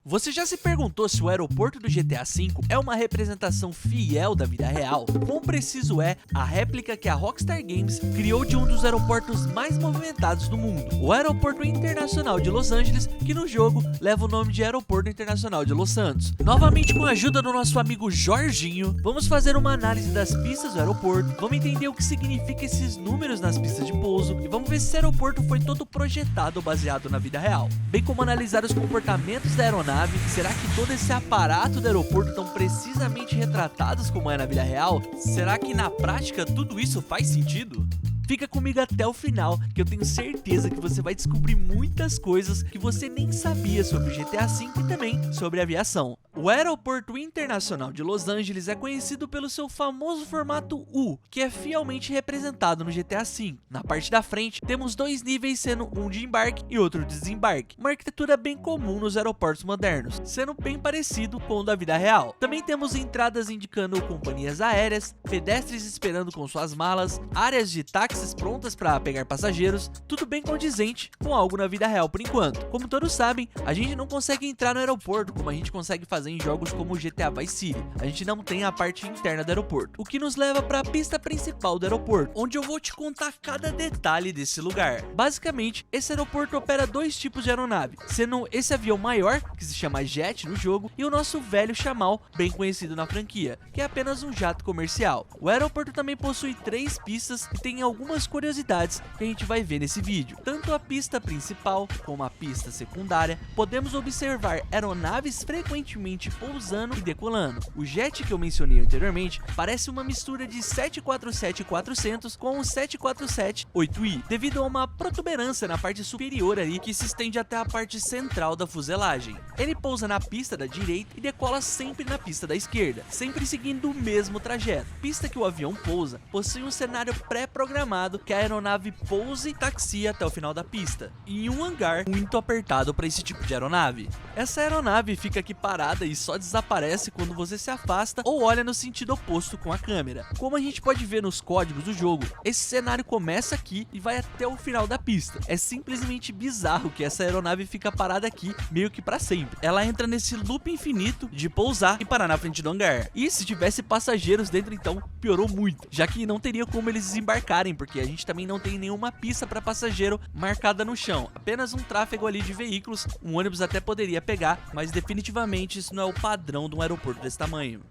Você já se perguntou se o aeroporto do GTA V é uma representação fiel da vida real? Quão preciso é a réplica que a Rockstar Games criou de um dos aeroportos mais movimentados do mundo, o Aeroporto Internacional de Los Angeles, que no jogo leva o nome de Aeroporto Internacional de Los Santos. Novamente, com a ajuda do nosso amigo Jorginho, vamos fazer uma análise das pistas do aeroporto, vamos entender o que significa esses números nas pistas de pouso e vamos ver se esse aeroporto foi todo projetado baseado na vida real, bem como analisar os comportamentos da aeronave. Será que todo esse aparato do aeroporto estão precisamente retratados como é na vida real? Será que na prática tudo isso faz sentido? Fica comigo até o final, que eu tenho certeza que você vai descobrir muitas coisas que você nem sabia sobre o GTA V e também sobre aviação. O Aeroporto Internacional de Los Angeles é conhecido pelo seu famoso formato U, que é fielmente representado no GTA V. Na parte da frente, temos dois níveis, sendo um de embarque e outro de desembarque, uma arquitetura bem comum nos aeroportos modernos, sendo bem parecido com o da vida real. Também temos entradas indicando companhias aéreas, pedestres esperando com suas malas, áreas de táxis prontas para pegar passageiros, tudo bem condizente com algo na vida real por enquanto. Como todos sabem, a gente não consegue entrar no aeroporto como a gente consegue fazer em jogos como o GTA Vice City. A gente não tem a parte interna do aeroporto, o que nos leva para a pista principal do aeroporto, onde eu vou te contar cada detalhe desse lugar. Basicamente, esse aeroporto opera dois tipos de aeronave, sendo esse avião maior, que se chama Jet no jogo, e o nosso velho Chamal, bem conhecido na franquia, que é apenas um jato comercial. O aeroporto também possui 3 pistas e tem algumas curiosidades que a gente vai ver nesse vídeo. Tanto a pista principal como a pista secundária, podemos observar aeronaves frequentemente pousando e decolando. O jet que eu mencionei anteriormente parece uma mistura de 747-400 com o 747-8i, devido a uma protuberância na parte superior ali que se estende até a parte central da fuselagem. Ele pousa na pista da direita e decola sempre na pista da esquerda, sempre seguindo o mesmo trajeto. Pista que o avião pousa possui um cenário pré-programado que a aeronave pouse e taxie até o final da pista, em um hangar muito apertado para esse tipo de aeronave. Essa aeronave fica aqui parada e só desaparece quando você se afasta ou olha no sentido oposto com a câmera. Como a gente pode ver nos códigos do jogo, esse cenário começa aqui e vai até o final da pista. É simplesmente bizarro que essa aeronave fica parada aqui meio que para sempre. Ela entra nesse loop infinito de pousar e parar na frente do hangar. E se tivesse passageiros dentro, então piorou muito, já que não teria como eles desembarcarem, porque a gente também não tem nenhuma pista para passageiro marcada no chão, apenas um tráfego ali de veículos. Um ônibus até poderia pegar, mas definitivamente isso não é o padrão de um aeroporto desse tamanho.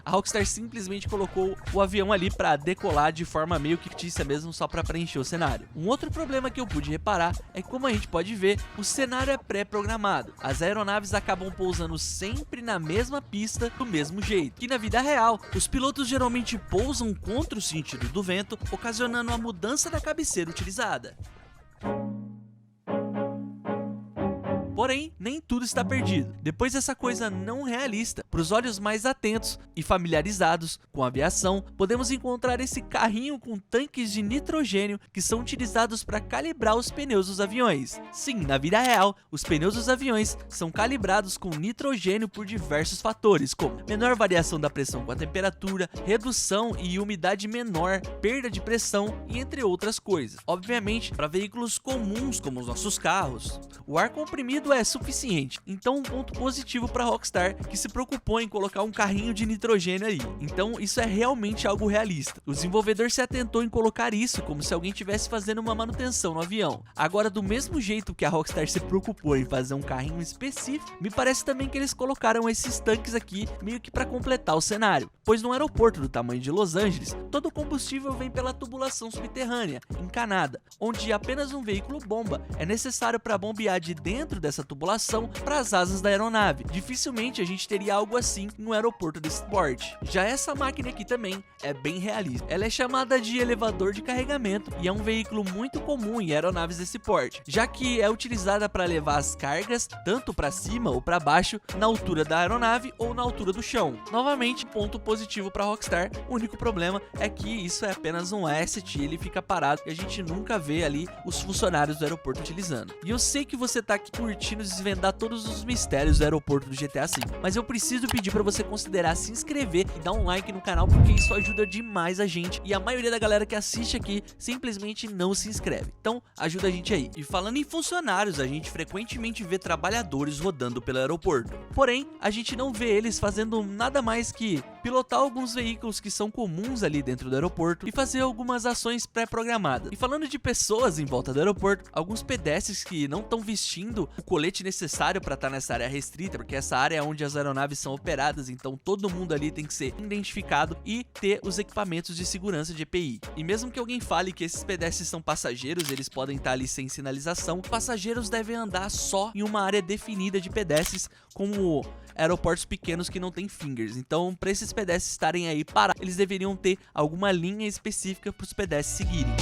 A Rockstar simplesmente colocou o avião ali para decolar de forma meio fictícia mesmo, só para preencher o cenário. Um outro problema que eu pude reparar é que, como a gente pode ver, o cenário é pré-programado. As aeronaves acabam pousando sempre na mesma pista do mesmo jeito, que na vida real, os pilotos geralmente pousam contra o sentido do vento, ocasionando a mudança da cabeceira utilizada. Porém, nem tudo está perdido. Depois dessa coisa não realista, para os olhos mais atentos e familiarizados com a aviação, podemos encontrar esse carrinho com tanques de nitrogênio que são utilizados para calibrar os pneus dos aviões. Sim, na vida real, os pneus dos aviões são calibrados com nitrogênio por diversos fatores, como menor variação da pressão com a temperatura, redução e umidade menor, perda de pressão e entre outras coisas. Obviamente, para veículos comuns como os nossos carros, o ar comprimido é suficiente, então um ponto positivo para a Rockstar, que se preocupou em colocar um carrinho de nitrogênio aí. Então isso é realmente algo realista. O desenvolvedor se atentou em colocar isso como se alguém estivesse fazendo uma manutenção no avião. Agora, do mesmo jeito que a Rockstar se preocupou em fazer um carrinho específico, me parece também que eles colocaram esses tanques aqui meio que para completar o cenário, pois num aeroporto do tamanho de Los Angeles, todo o combustível vem pela tubulação subterrânea, encanada, onde apenas um veículo bomba é necessário para bombear de dentro dessa tubulação para as asas da aeronave. Dificilmente a gente teria algo assim no aeroporto desse porte. Já essa máquina aqui também é bem realista. Ela é chamada de elevador de carregamento e é um veículo muito comum em aeronaves desse porte, já que é utilizada para levar as cargas tanto para cima ou para baixo, na altura da aeronave ou na altura do chão. Novamente, ponto positivo para Rockstar. O único problema é que isso é apenas um asset, ele fica parado e a gente nunca vê ali os funcionários do aeroporto utilizando. E eu sei que você tá aqui curtindo prometindo desvendar todos os mistérios do aeroporto do GTA V. Mas eu preciso pedir para você considerar se inscrever e dar um like no canal, porque isso ajuda demais a gente, e a maioria da galera que assiste aqui simplesmente não se inscreve. Então ajuda a gente aí. E falando em funcionários, a gente frequentemente vê trabalhadores rodando pelo aeroporto. Porém, a gente não vê eles fazendo nada mais que pilotar alguns veículos que são comuns ali dentro do aeroporto e fazer algumas ações pré-programadas. E falando de pessoas em volta do aeroporto, alguns pedestres que não estão vestindo o colete necessário para estar nessa área restrita, porque essa área é onde as aeronaves são operadas, então todo mundo ali tem que ser identificado e ter os equipamentos de segurança de EPI. E mesmo que alguém fale que esses pedestres são passageiros, eles podem estar ali sem sinalização, passageiros devem andar só em uma área definida de pedestres, como aeroportos pequenos que não tem fingers. Então, para esses pedestres estarem aí parados, eles deveriam ter alguma linha específica para os pedestres seguirem.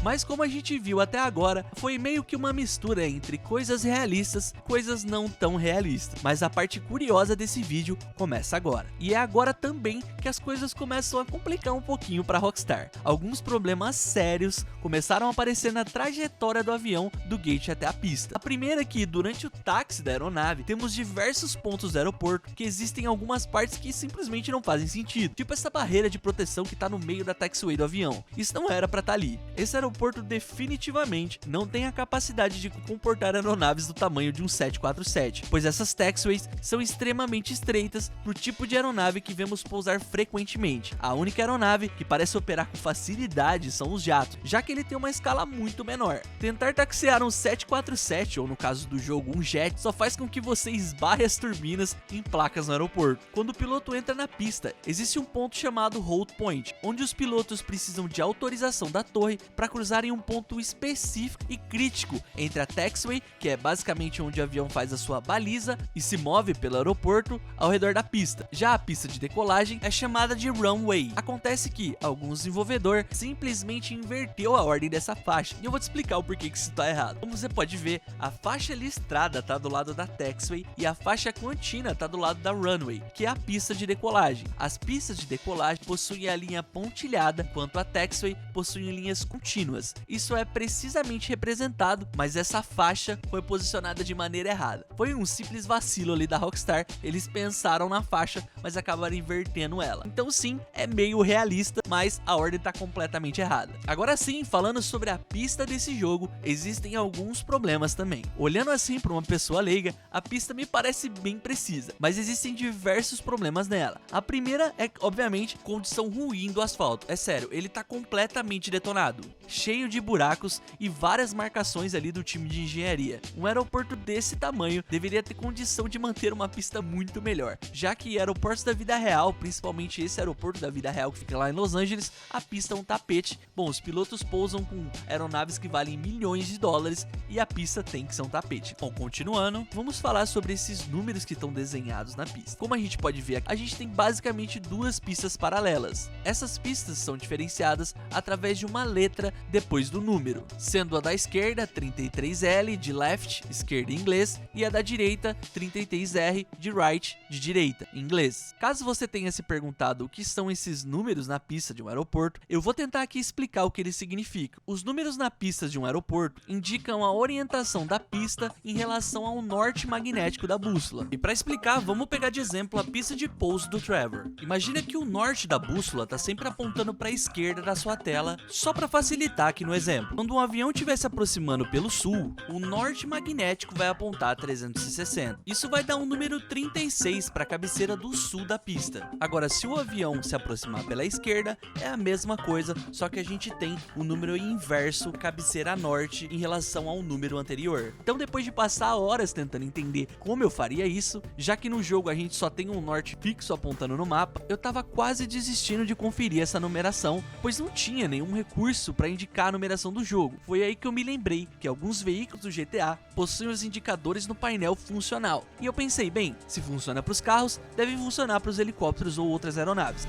Mas como a gente viu até agora, foi meio que uma mistura entre coisas realistas, coisas não tão realistas. Mas a parte curiosa desse vídeo começa agora. E é agora também que as coisas começam a complicar um pouquinho para Rockstar. Alguns problemas sérios começaram a aparecer na trajetória do avião do gate até a pista. A primeira é que durante o táxi da aeronave, temos diversos pontos do aeroporto que existem algumas partes que simplesmente não fazem sentido. Tipo essa barreira de proteção que tá no meio da taxiway do avião. Isso não era para estar ali. Esse aeroporto definitivamente não tem a capacidade de comportar aeronaves do tamanho de um 747, pois essas taxiways são extremamente estreitas pro tipo de aeronave que vemos pousar frequentemente. A única aeronave que parece operar com facilidade são os jatos, já que ele tem uma escala muito menor. Tentar taxiar um 747, ou no caso do jogo um jet, só faz com que você esbarre as turbinas em placas no aeroporto. Quando o piloto entra na pista, existe um ponto chamado Hold Point, onde os pilotos precisam de autorização da torre para cruzarem um ponto específico e crítico entre a taxiway, que é basicamente onde o avião faz a sua baliza e se move pelo aeroporto ao redor da pista. Já a pista de decolagem é chamada de runway. Acontece que algum desenvolvedor simplesmente inverteu a ordem dessa faixa, e eu vou te explicar o porquê que isso está errado. Como você pode ver, a faixa listrada está do lado da taxiway e a faixa contínua está do lado da runway, que é a pista de decolagem. As pistas de decolagem possuem a linha pontilhada, enquanto a taxiway possui linhas contínuas. Isso é precisamente representado, mas essa faixa foi posicionada de maneira errada. Foi um simples vacilo ali da Rockstar, eles pensaram na faixa, mas acabaram invertendo ela. Então sim, é meio realista, mas a ordem está completamente errada. Agora sim, falando sobre a pista desse jogo, existem alguns problemas também. Olhando assim para uma pessoa leiga, a pista me parece bem precisa, mas existem diversos problemas nela. A primeira é, obviamente, condição ruim do asfalto. É sério, ele tá completamente detonado, cheio de buracos e várias marcações ali do time de engenharia. Um aeroporto desse tamanho deveria ter condição de manter uma pista muito melhor, já que aeroportos da vida real, principalmente esse aeroporto da vida real que fica lá em Los Angeles, a pista é um tapete. Bom, os pilotos pousam com aeronaves que valem milhões de dólares e a pista tem que ser um tapete. Bom, continuando, vamos falar sobre esses números que estão desenhados na pista. Como a gente pode ver, a gente tem basicamente duas pistas paralelas. Essas pistas são diferenciadas através de uma letra depois do número, sendo a da esquerda 33L de left, esquerda em inglês, e a da direita 33R de right, de direita, em inglês. Caso você tenha se perguntado o que são esses números na pista de um aeroporto, eu vou tentar aqui explicar o que eles significam. Os números na pista de um aeroporto indicam a orientação da pista em relação ao norte magnético da bússola. E para explicar, vamos pegar de exemplo a pista de pouso do Trevor. Imagina que o norte da bússola está sempre apontando para a esquerda da sua tela, só para facilitar aqui no exemplo. Quando um avião estiver se aproximando pelo sul, o norte magnético vai apontar 360. Isso vai dar um número 36 para a cabeceira do sul da pista. Agora, se o avião se aproximar pela esquerda, é a mesma coisa, só que a gente tem o número inverso, cabeceira norte, em relação ao número anterior. Então, depois de passar horas tentando entender como eu faria isso, já que no jogo a gente só tem um norte fixo apontando no mapa, eu tava quase desistindo de conferir essa numeração, pois não tinha nenhum recurso para indicar a numeração do jogo. Foi aí que eu me lembrei que alguns veículos do GTA possuem os indicadores no painel funcional. E eu pensei, bem, se funciona para os carros, deve funcionar para os helicópteros ou outras aeronaves.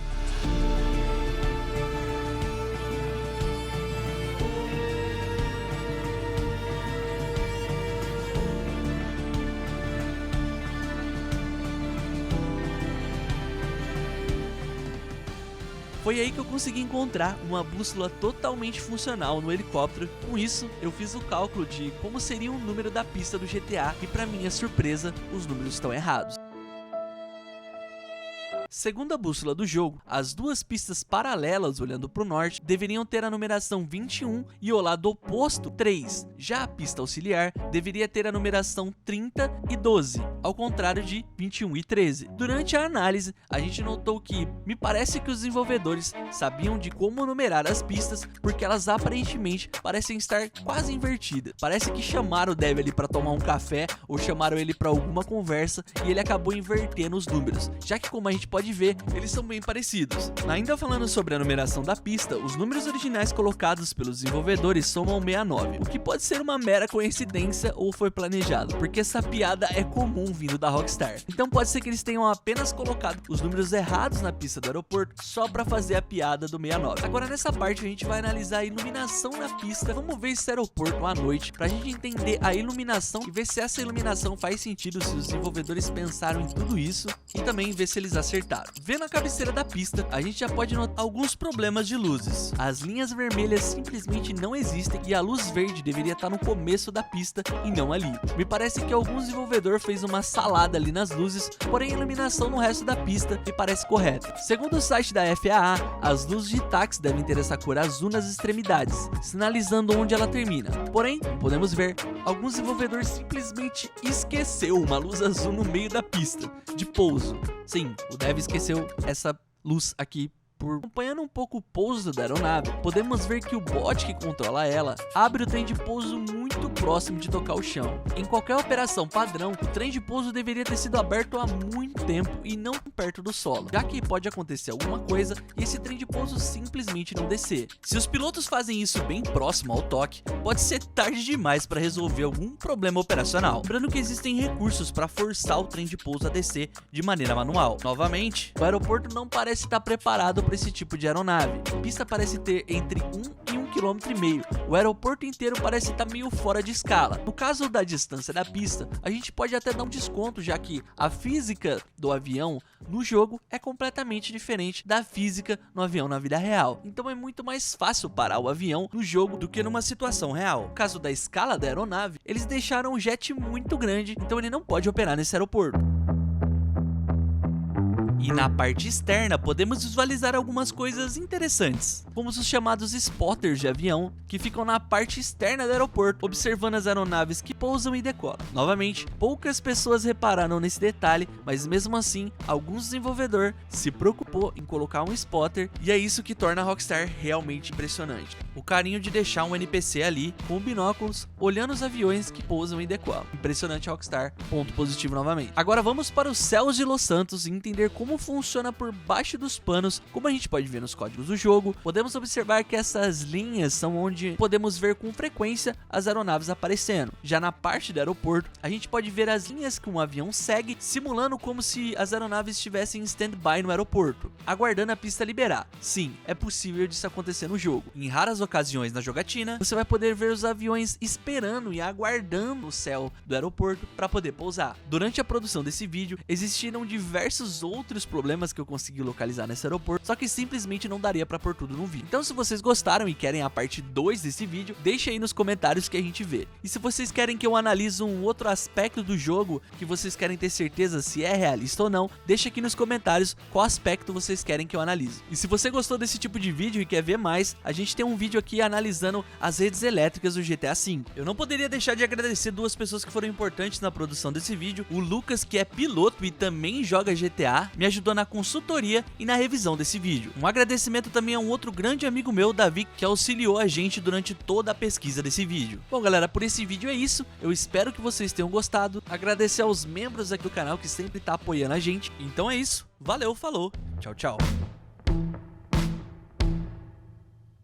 Foi aí que eu consegui encontrar uma bússola totalmente funcional no helicóptero. Com isso, eu fiz o cálculo de como seria o número da pista do GTA e, para minha surpresa, os números estão errados. Segundo a bússola do jogo, as duas pistas paralelas olhando para o norte deveriam ter a numeração 21 e o lado oposto 3. Já a pista auxiliar deveria ter a numeração 30 e 12, ao contrário de 21 e 13. Durante a análise, a gente notou que me parece que os desenvolvedores sabiam de como numerar as pistas, porque elas aparentemente parecem estar quase invertidas. Parece que chamaram o dev ali para tomar um café ou chamaram ele para alguma conversa e ele acabou invertendo os números, já que, como a gente pode ver, eles são bem parecidos. Ainda falando sobre a numeração da pista, os números originais colocados pelos desenvolvedores somam 69, o que pode ser uma mera coincidência ou foi planejado, porque essa piada é comum vindo da Rockstar. Então pode ser que eles tenham apenas colocado os números errados na pista do aeroporto só para fazer a piada do 69. Agora nessa parte a gente vai analisar a iluminação na pista. Vamos ver esse aeroporto à noite pra gente entender a iluminação e ver se essa iluminação faz sentido, se os desenvolvedores pensaram em tudo isso, e também ver se eles acertaram. Vendo a cabeceira da pista, a gente já pode notar alguns problemas de luzes. As linhas vermelhas simplesmente não existem e a luz verde deveria estar no começo da pista e não ali. Me parece que algum desenvolvedor fez uma salada ali nas luzes, porém a iluminação no resto da pista me parece correta. Segundo o site da FAA, as luzes de táxi devem ter essa cor azul nas extremidades, sinalizando onde ela termina. Porém, podemos ver, alguns desenvolvedores simplesmente esqueceu uma luz azul no meio da pista de pouso. Sim, o dev esqueceu essa luz aqui. Acompanhando um pouco o pouso da aeronave, podemos ver que o bot que controla ela abre o trem de pouso muito próximo de tocar o chão. Em qualquer operação padrão, o trem de pouso deveria ter sido aberto há muito tempo e não perto do solo, já que pode acontecer alguma coisa e esse trem de pouso simplesmente não descer. Se os pilotos fazem isso bem próximo ao toque, pode ser tarde demais para resolver algum problema operacional. Lembrando que existem recursos para forçar o trem de pouso a descer de maneira manual. Novamente, o aeroporto não parece estar preparado para esse tipo de aeronave. A pista parece ter entre 1 e 1,5 km. O aeroporto inteiro parece estar meio fora de escala. No caso da distância da pista, a gente pode até dar um desconto, já que a física do avião no jogo é completamente diferente da física no avião na vida real. Então é muito mais fácil parar o avião no jogo do que numa situação real. No caso da escala da aeronave, eles deixaram um jet muito grande, então ele não pode operar nesse aeroporto. E na parte externa podemos visualizar algumas coisas interessantes, como os chamados spotters de avião, que ficam na parte externa do aeroporto, observando as aeronaves que pousam e decolam. Novamente, poucas pessoas repararam nesse detalhe, mas mesmo assim, alguns desenvolvedores se preocupou em colocar um spotter, e é isso que torna a Rockstar realmente impressionante. O carinho de deixar um NPC ali, com binóculos, olhando os aviões que pousam e decolam. Impressionante a Rockstar, ponto positivo novamente. Agora vamos para os céus de Los Santos e entender como funciona por baixo dos panos. Como a gente pode ver nos códigos do jogo, podemos observar que essas linhas são onde podemos ver com frequência as aeronaves aparecendo. Já na parte do aeroporto, a gente pode ver as linhas que um avião segue, simulando como se as aeronaves estivessem em stand-by no aeroporto, aguardando a pista liberar. Sim, é possível disso acontecer no jogo. Em raras ocasiões na jogatina, você vai poder ver os aviões esperando e aguardando o céu do aeroporto para poder pousar. Durante a produção desse vídeo, existiram diversos outros problemas que eu consegui localizar nesse aeroporto, só que simplesmente não daria pra pôr tudo no vídeo. Então se vocês gostaram e querem a parte 2 desse vídeo, deixa aí nos comentários que a gente vê. E se vocês querem que eu analise um outro aspecto do jogo, que vocês querem ter certeza se é realista ou não, deixa aqui nos comentários qual aspecto vocês querem que eu analise. E se você gostou desse tipo de vídeo e quer ver mais, a gente tem um vídeo aqui analisando as redes elétricas do GTA V. Eu não poderia deixar de agradecer duas pessoas que foram importantes na produção desse vídeo. O Lucas, que é piloto e também joga GTA, me ajudou na consultoria e na revisão desse vídeo. Um agradecimento também a um outro grande amigo meu, Davi, que auxiliou a gente durante toda a pesquisa desse vídeo. Bom galera, por esse vídeo é isso, eu espero que vocês tenham gostado, agradecer aos membros aqui do canal que sempre tá apoiando a gente, então é isso, valeu, falou, tchau, tchau.